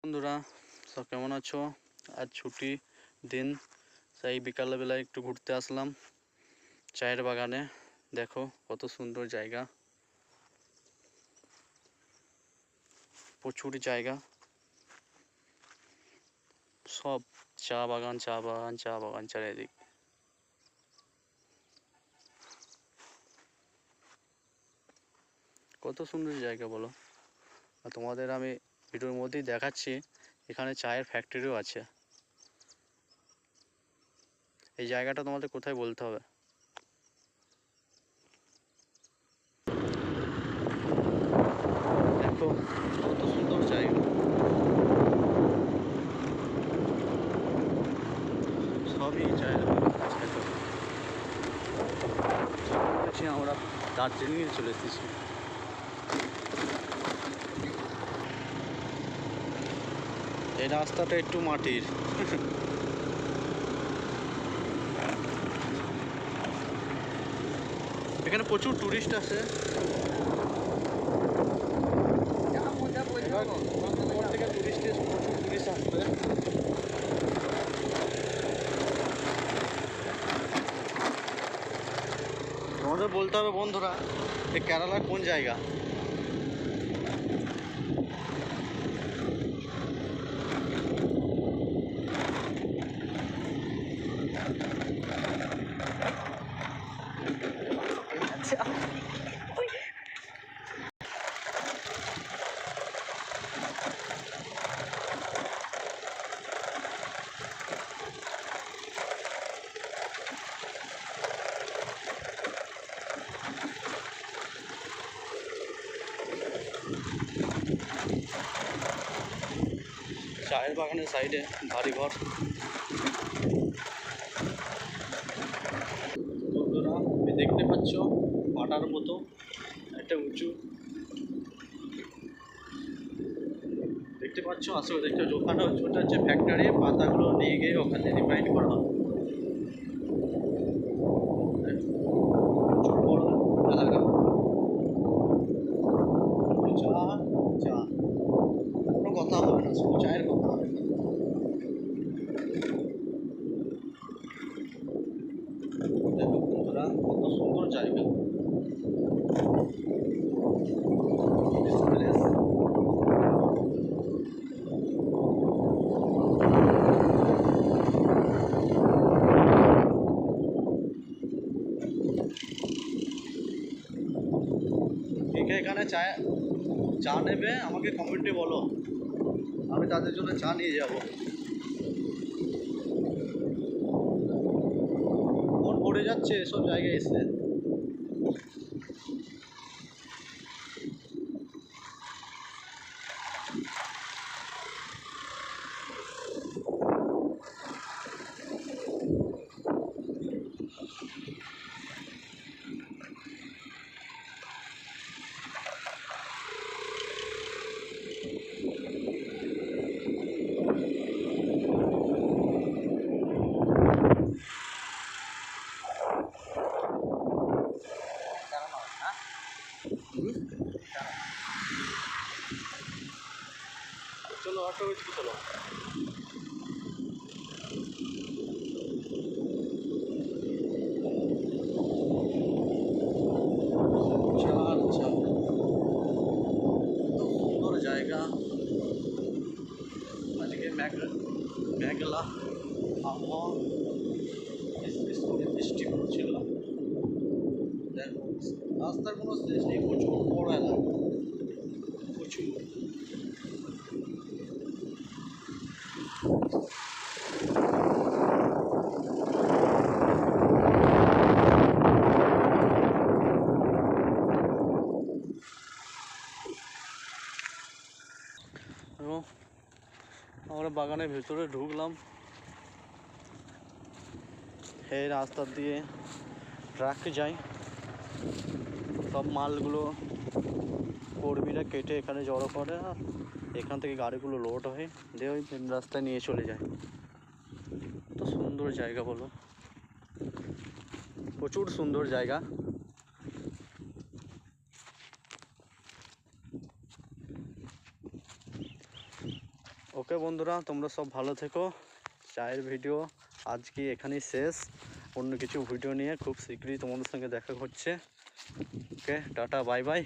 বন্ধুরা, সব কেমন আছো? আজ ছুটি দিন, তাই বিকালবেলায় একটু ঘুরতে আসলাম চায়ের বাগানে। দেখো কত সুন্দর জায়গা, প্রচুর জায়গা, সব চা বাগান চা বাগান চা বাগান চারিদিক। কত সুন্দর জায়গা বলো। আর তোমাদের আমি ভিডিওর মধ্যেই দেখাচ্ছি, এখানে চায়ের ফ্যাক্টরিও আছে। এই জায়গাটা তোমাদের কোথায় বলতে হবে। দেখো কত সুন্দর জায়গা, সবই চায়ের বাগান আছে। আমরা দার্জিলিংয়ে চলে এসেছি। এই রাস্তাটা একটু মাটির। এখানে প্রচুর টুরিস্ট আসে। থেকে প্রচুর টুরিস্ট আসবে। তোমাদের বলতে হবে বন্ধুরা, এই কেরালার কোন জায়গা। চায়ের বাগানের সাইডে বাড়িঘর। বন্ধুরা দেখতে পাচ্ছ পাটার মতো একটা উঁচু, দেখতে পাচ্ছ। আসলে দেখতে পাচ্ছ ওখানে ওটা হচ্ছে ফ্যাক্টরি, পাতাগুলো নিয়ে গিয়ে ওখানে রিফাইন করা হয়। বড় এলাকা, চা চা কোনো কথা হবে না, শুধু চায়ের কথা হবে। দেখো বন্ধুরা কত সুন্দর জায়গা। কে এখানে চা নেবে আমাকে কমেন্টে বলো, আমি তাদের জন্য চা নিয়ে যাব। মন ভরে যাচ্ছে এসব জায়গায় এসে। চলো অটো চলো। সুন্দর জায়গা। আজকে মেঘলা আবহাওয়া, বৃষ্টি পড়ছিল। দেখো রাস্তার কোনো শেষ নেই, প্রচুর বড় এলাকা, প্রচুর। এবং আমরা বাগানের ভেতরে ঢুকলাম। এই রাস্তা দিয়ে ট্রাক যায়, সব মালগুলো কর্মীরা কেটে এখানে জড়ো করে, আর এখান থেকে গাড়িগুলো লোড হয়ে দিয়ে ওই মেন রাস্তায় নিয়ে চলে যায়। তো সুন্দর জায়গা বলো, প্রচুর সুন্দর জায়গা। ও ওকে বন্ধুরা, তোমরা সব ভালো থেকো। চায়ের ভিডিও আজকে এখানেই শেষ। অন্য কিছু ভিডিও নিয়ে খুব শীঘ্রই তোমাদের সঙ্গে দেখা হচ্ছে। ওকে, টাটা, বাই বাই।